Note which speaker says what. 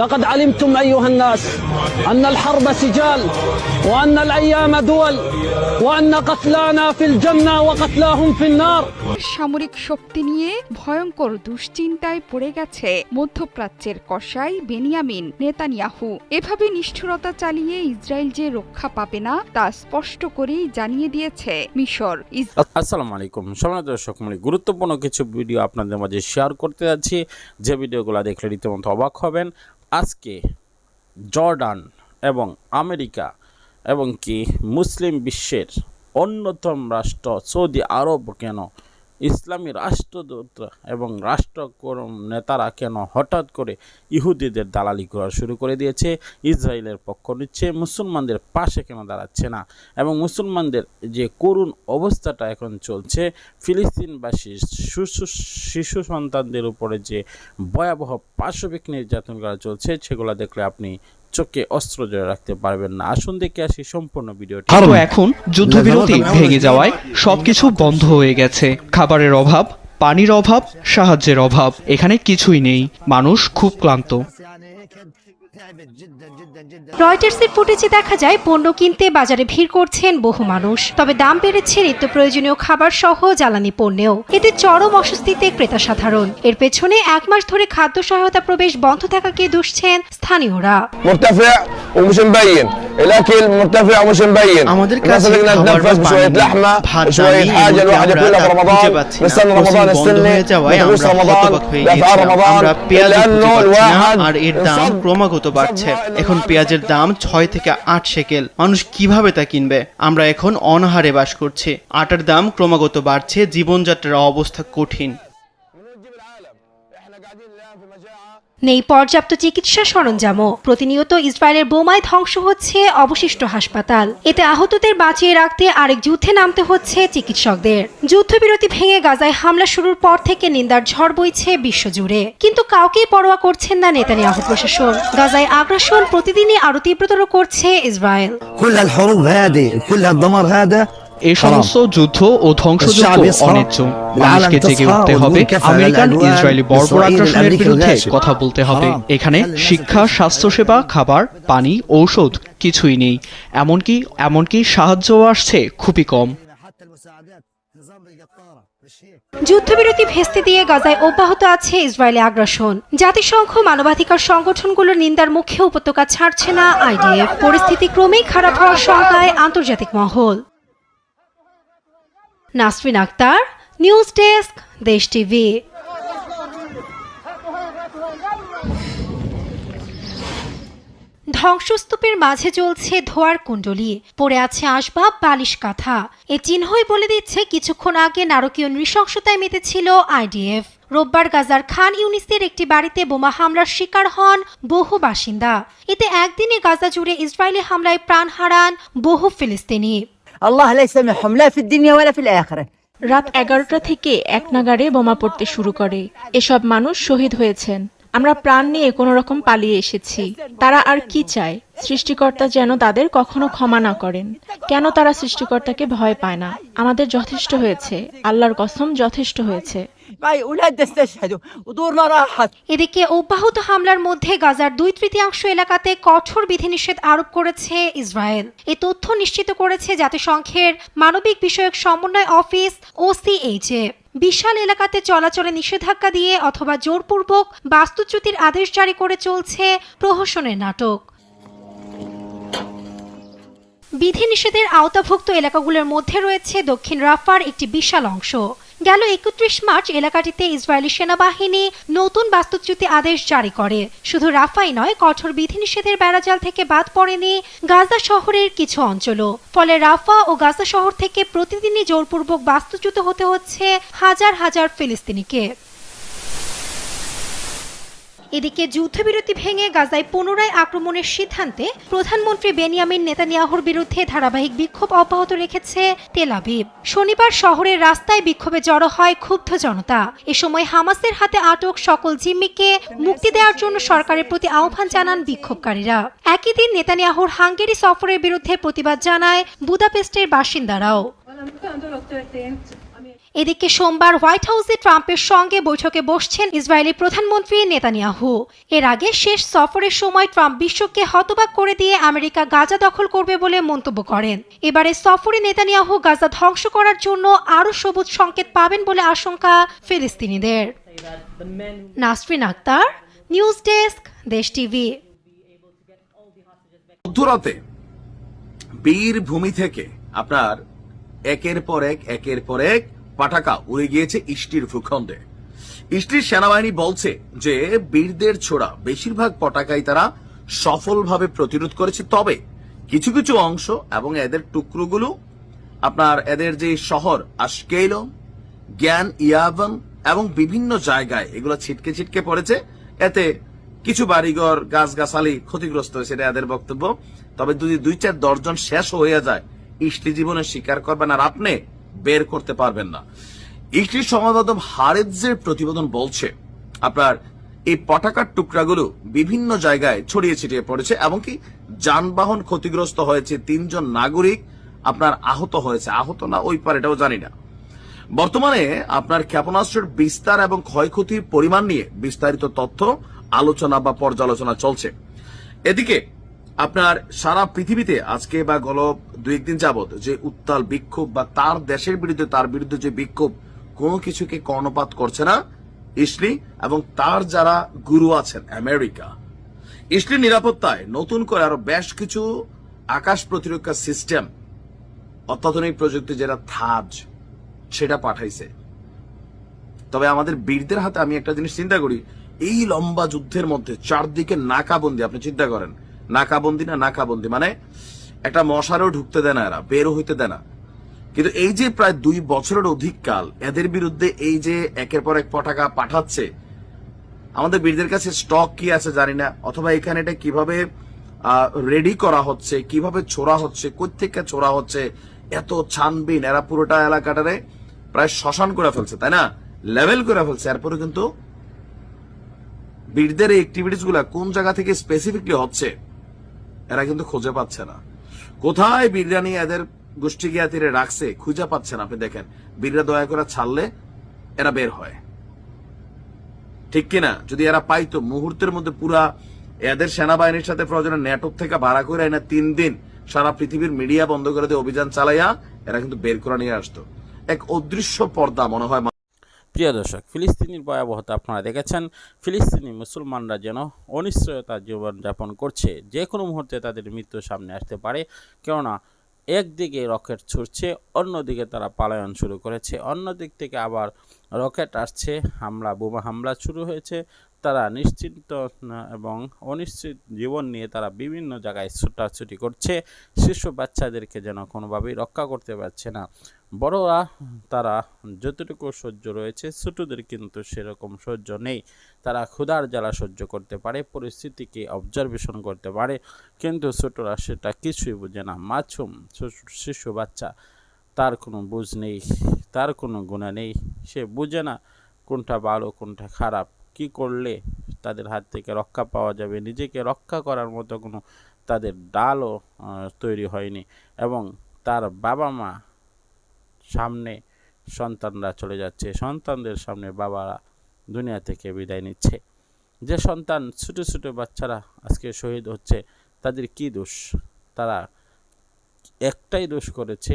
Speaker 1: لقد علمتم أيها الناس أن الحرب سجال وأن الأيام دول وأن قتلانا في الجنة وقتلاهم في النار।
Speaker 2: সামরিক শক্তি নিয়ে ভয়ঙ্কর দুশ্চিন্তায় পড়ে গেছে মধ্যপ্রাচ্যের কসাই বেনিয়ামিন নেতানিয়াহু। এভাবে নিষ্ঠুরতা চালিয়ে ইসরায়েল যে রক্ষা পাবে না তা স্পষ্ট করেই জানিয়ে দিয়েছে মিশর।
Speaker 3: আসসালামু আলাইকুম সম্মানিত দর্শক মণ্ডলী, গুরুত্বপূর্ণ কিছু ভিডিও আপনাদের মাঝে শেয়ার করতে যাচ্ছি, যে ভিডিওগুলো দেখলে রীতিমতো অবাক হবেন। আজকে জর্ডান এবং আমেরিকা এবং কি মুসলিম বিশ্বের অন্যতম রাষ্ট্র সৌদি আরব কেন, ইসলামী রাষ্ট্রদূত এবং রাষ্ট্রকর্ম নেতারা কেন হঠাৎ করে ইহুদিদের দালালি করা শুরু করে দিয়েছে, ইসরায়েলের পক্ষ নিচ্ছে, মুসলমানদের পাশে কেন দাঁড়াচ্ছে না, এবং মুসলমানদের যে করুণ অবস্থাটা এখন চলছে, ফিলিস্তিনবাসী শিশু সন্তানদের উপরে যে ভয়াবহ পাশবিক নির্যাতন করা চলছে, সেগুলো দেখলে আপনি চোখে অস্ত্র জয় রাখতে পারবেন না। আসুন দেখে আসি সম্পূর্ণ ভিডিওটি।
Speaker 4: এখন যুদ্ধবিরতি ভেঙে যাওয়ায় সবকিছু বন্ধ হয়ে গেছে। খাবারের অভাব, পানির অভাব, সাহায্যের অভাব, এখানে কিছুই নেই। মানুষ খুব ক্লান্ত।
Speaker 5: রয়টার্সের ফুটেজে দেখা যায় পণ্য কিনতে বাজারে ভিড় করছেন বহু মানুষ। তবে দাম বেড়েছে নিত্য প্রয়োজনীয় খাবার সহ জ্বালানি পণ্যেও। এতে চরম অস্বস্তিতে ক্রেতা সাধারণ। এর পেছনে 1 মাস ধরে খাদ্য সহায়তা প্রবেশ বন্ধ থাকাকে দুষছেন স্থানীয়রা।
Speaker 6: আমাদের কাছে খাবার বা পানি, ভাত, ডাল, খুঁজে পাচ্ছি না। রমজান বন্ধ হয়ে যাওয়ায় আমরা হতবাক হয়ে গিয়েছিলাম। আমরা পেঁয়াজ খুঁজে পাচ্ছি না, আর এর দাম ক্রমাগত বাড়ছে। এখন পেঁয়াজের দাম 6 থেকে 8 শেকেল। মানুষ কিভাবে তা কিনবে? আমরা এখন অনাহারে বাস করছি। আটার দাম ক্রমাগত বাড়ছে, জীবনযাত্রার অবস্থা কঠিন।
Speaker 5: নেই পর্যাপ্ত চিকিৎসা সরঞ্জামও। প্রতিনিয়ত ইসরায়েলের বোমায় ধ্বংস হচ্ছে অবশিষ্ট হাসপাতাল। এতে আহতদের বাঁচিয়ে রাখতে আরেক যুদ্ধে নামতে হচ্ছে চিকিৎসকদের। যুদ্ধবিরতি ভেঙে গাজায় হামলা শুরুর পর থেকে নিন্দার ঝড় বইছে বিশ্বজুড়ে, কিন্তু কাউকেই পরোয়া করছেন না নেতানিয়াহু প্রশাসন। গাজায় আগ্রাসন প্রতিদিনই আরো তীব্রতর করছে ইসরায়েল।
Speaker 4: এই সমস্ত যুদ্ধ ও ধ্বংসযজ্ঞ অন্যায্য। মানুষকে জেগে উঠতে হবে, আমেরিকান ইসরায়েলি বর্বর আগ্রাসনের বিরুদ্ধে কথা বলতে হবে। এখানে শিক্ষা, স্বাস্থ্যসেবা, খাবার, পানি, ঔষধ কিছুই নেই। এমনকি সাহায্যও আসছে খুবই কম।
Speaker 5: যুদ্ধবিরতি ভেস্তে দিয়ে গাজায় অব্যাহত আছে ইসরায়েলি আগ্রাসন। জাতিসংঘ মানবাধিকার সংগঠনগুলোর নিন্দার মুখে উপত্যকা ছাড়ছে না আইডিএফ। পরিস্থিতি ক্রমেই খারাপ হওয়ার শঙ্কায় আন্তর্জাতিক মহল। নাসরিন আক্তার, নিউজ ডেস্ক, দেশ টিভি। ধ্বংসস্তূপের মাঝে জ্বলছে ধোঁয়ার কুণ্ডলী, পড়ে আছে আসবাব, বালিশ কাঁথা। এ চিহ্নই বলে দিচ্ছে কিছুক্ষণ আগে নারকীয় নৃশংসতায় মেতেছিল আইডিএফ। রোববার গাজার খান ইউনিসের একটি বাড়িতে বোমা হামলার শিকার হন বহু বাসিন্দা। এতে একদিনে গাজা জুড়ে ইসরায়েলি হামলায় প্রাণ হারান বহু ফিলিস্তিনি।
Speaker 7: রাত 11টা থেকে 1 নাগাড়ে বোমা পড়তে শুরু করে। এসব মানুষ শহীদ হয়েছেন। আমরা প্রাণ নিয়ে কোনো রকম পালিয়ে এসেছি। তারা আর কি চায়? সৃষ্টিকর্তা যেন তাদের কখনো ক্ষমা না করেন। কেন তারা সৃষ্টিকর্তাকে ভয় পায় না? আমাদের যথেষ্ট হয়েছে, আল্লাহর কসম যথেষ্ট হয়েছে।
Speaker 5: এদিকে অব্যাহত হামলার মধ্যে গাজার 2/3 এলাকাতে কঠোর বিধিনিষেধ আরোপ করেছে ইসরায়েল। এই তথ্য নিশ্চিত করেছে জাতিসংঘের মানবিক বিষয়ক সমন্বয় অফিস OCHA। বিশাল এলাকাতে চলাচলে নিষেধাজ্ঞা দিয়ে অথবা জোরপূর্বক বাস্তুচ্যুতির আদেশ জারি করে চলছে প্রহসনের নাটক। বিধিনিষেধের আওতাভুক্ত এলাকাগুলোর মধ্যে রয়েছে দক্ষিণ রাফার একটি বিশাল অংশ। গেল 31 মার্চ এলাকাটিতে ইসরায়েলি সেনাবাহিনী নতুন বাস্তুচ্যুতি আদেশ জারি করে। শুধু রাফাই নয়, কঠোর বিধিনিষেধের বেড়াজাল থেকে বাদ পড়েনি গাজা শহরের কিছু অঞ্চলও। ফলে রাফা ও গাজা শহর থেকে প্রতিদিনই জোরপূর্বক বাস্তুচ্যুত হতে হচ্ছে হাজার হাজার ফিলিস্তিনিকে। এদিকে যুদ্ধবিরতি ভেঙে গাজায় পুনরায় আক্রমণের সিদ্ধান্তে প্রধানমন্ত্রী বেনিয়ামিন নেতানিয়াহুর বিরুদ্ধে ধারাবাহিক বিক্ষোভ অব্যাহত রেখেছে তেল আবিব। শনিবার শহরের রাস্তায় বিক্ষোভে জড়ো হয় ক্ষুব্ধ জনতা। এ সময় হামাসের হাতে আটক সকল জিম্মিকে মুক্তি দেওয়ার জন্য সরকারের প্রতি আহ্বান জানান বিক্ষোভকারীরা। একই দিন নেতানিয়াহুর হাঙ্গেরি সফরের বিরুদ্ধে প্রতিবাদ জানায় বুদাপেস্টের বাসিন্দারাও। এদিকে সোমবার হোয়াইট হাউসে ট্রাম্পের সঙ্গে বৈঠকে বসছেন ইসরায়েলি প্রধানমন্ত্রী নেতানিয়াহু। এর আগে শেষ সফরের সময় ট্রাম্প বিশ্বকে হতবাক করে দিয়ে আমেরিকা গাজা দখল করবে বলে মন্তব্য করেন। এবারে সফরে নেতানিয়াহু গাজা ধ্বংস করার জন্য আরও সবুজ সংকেত পাবেন বলে আশঙ্কা ফিলিস্তিনিদের। নাসরিন আক্তার, নিউজ ডেস্ক, দেশ টিভি।
Speaker 8: মধ্যরাতে বীরভূমি থেকে আপনার একের পর এক পাটাকা উড়ে গিয়েছে ইসটির ভূখণ্ডে। ইসটির সেনাবাহিনী বলছে যে বীরদের ছোড়া বেশিরভাগ পটাকাই তারা সফলভাবে প্রতিরোধ করেছে, তবে কিছু কিছু অংশ এবং এদের টুকরোগুলো আপনার এদের যে শহর আশকেলো, জ্ঞান ইয়াভন এবং বিভিন্ন জায়গায় এগুলো ছিটকে পড়েছে। এতে কিছু বাড়িঘর গাছগাছালি ক্ষতিগ্রস্ত হয়েছে, এটা এদের বক্তব্য। তবে যদি 2-4 দর্জন শেষ হয়ে যায়, ইসলি জীবনে স্বীকার করবেন আর আপনি বের করতে পারবেন না। ইসলির সংবাদ মাধ্যম হারেজের প্রতিবেদন বলছে আপনার এই পটাকার টুকরাগুলো বিভিন্ন জায়গায় ছড়িয়ে ছিটিয়ে পড়েছে, এমনকি যানবাহন ক্ষতিগ্রস্ত হয়েছে, 3 জন নাগরিক আপনার আহত হয়েছে, আহত না ওই পার এটাও জানি না। বর্তমানে আপনার ক্ষেপণাস্ত্রের বিস্তার এবং ক্ষয়ক্ষতির পরিমাণ নিয়ে বিস্তারিত তথ্য আলোচনা বা পর্যালোচনা চলছে। এদিকে আপনার সারা পৃথিবীতে আজকে বা গত 2-1 দিন যাবত যে উত্তাল বিক্ষোভ বা তার দেশের বিরুদ্ধে তার বিরুদ্ধে যে বিক্ষোভ, কোনো কিছুকে কর্ণপাত করছে না ইসলি এবং তার যারা গুরু আছেন আমেরিকা। ইসলির নিরাপত্তায় নতুন করে আরো বেশ কিছু আকাশ প্রতিরক্ষা সিস্টেম, অত্যাধুনিক প্রযুক্তি যেটা থাজ, সেটা পাঠাইছে। তবে আমাদের বীরদের হাতে আমি একটা জিনিস চিন্তা করি, এই লম্বা যুদ্ধের মধ্যে চারদিকে নাকাবন্দি। আপনি চিন্তা করেন, নাকাবন্দি মানে একটা মশারও ঢুকতে দেয় না, এরা বেরো হইতে দেয় না। কিন্তু এই যে প্রায় 2 বছরের অধিক কাল এদের বিরুদ্ধে এই যে একের পর এক পটাকা পাঠাচ্ছে, আমাদের বীরদের কাছে স্টক কি আছে জানি না, অথবা এখানে এটা কিভাবে রেডি করা হচ্ছে, কিভাবে ছোড়া হচ্ছে, কোত্থেকে ছোড়া হচ্ছে, এত ছানবিন। এরা পুরোটা এলাকাটারে প্রায় শ্মশান করে ফেলছে, তাই না, লেভেল করে ফেলছে। এরপরে কিন্তু বীরদের এই অ্যাক্টিভিটিস গুলা কোন জায়গা থেকে স্পেসিফিকলি হচ্ছে এরা কিন্তু খুঁজে পাচ্ছে না। কোথায় বীররা নিয়ে এদের গোষ্ঠী গিয়া তীরে রাখছে খুঁজে পাচ্ছে না। আপনি দেখেন, বীররা দয়া করে ছাড়লে এরা বের হয়, ঠিক কিনা? যদি এরা পাইতো মুহূর্তের মধ্যে পুরা এদের সেনাবাহিনীর সাথে প্রয়োজনে নেটওয়ার্ক থেকে ভাড়া করে না 3 দিন সারা পৃথিবীর মিডিয়া বন্ধ করে দিয়ে অভিযান চালাইয়া এরা কিন্তু বের করে নিয়ে আসতো। এক অদৃশ্য পর্দা মনে হয়।
Speaker 3: প্রিয় দর্শক, ফিলিস্তিনির ভয়াবহতা আপনারা দেখেছেন। ফিলিস্তিনি মুসলমানরা যেন অনিশ্চয়তা জীবনযাপন করছে, যে কোনো মুহূর্তে তাদের মৃত্যু সামনে আসতে পারে। কেননা একদিকে রকেট ছুটছে, অন্যদিকে তারা পালায়ন শুরু করেছে, অন্য দিক থেকে আবার রকেট আসছে, বোমা হামলা শুরু হয়েছে। তারা নিশ্চিন্ত এবং অনিশ্চিত জীবন নিয়ে তারা বিভিন্ন জায়গায় ছুটাছুটি করছে। শিশু বাচ্চাদেরকে যেন কোনোভাবেই রক্ষা করতে পারছে না। বড়রা তারা যতটুকু সহ্য রয়েছে, ছোটদের কিন্তু সেরকম সহ্য নেই। তারা ক্ষুধার জ্বালা সহ্য করতে পারে, পরিস্থিতিকে অবজারভেশন করতে পারে, কিন্তু ছোটরা সেটা কিছুই বুঝে না। মাসুম শিশু বাচ্চা, তার কোনো বুঝ নেই, তার কোনো গুণা নেই, সে বুঝে না কোনটা ভালো কোনটা খারাপ, কি করলে তাদের হাত থেকে রক্ষা পাওয়া যাবে। নিজেকে রক্ষা করার মতো কোনো তাদের ডালও তৈরি হয়নি। এবং তার বাবা মা সামনে সন্তানরা চলে যাচ্ছে, সন্তানদের সামনে বাবারা দুনিয়া থেকে বিদায় নিচ্ছে। যে সন্তান ছোট ছোট বাচ্চারা আজকে শহীদ হচ্ছে, তাদের কি দোষ? তারা একটাই দোষ করেছে,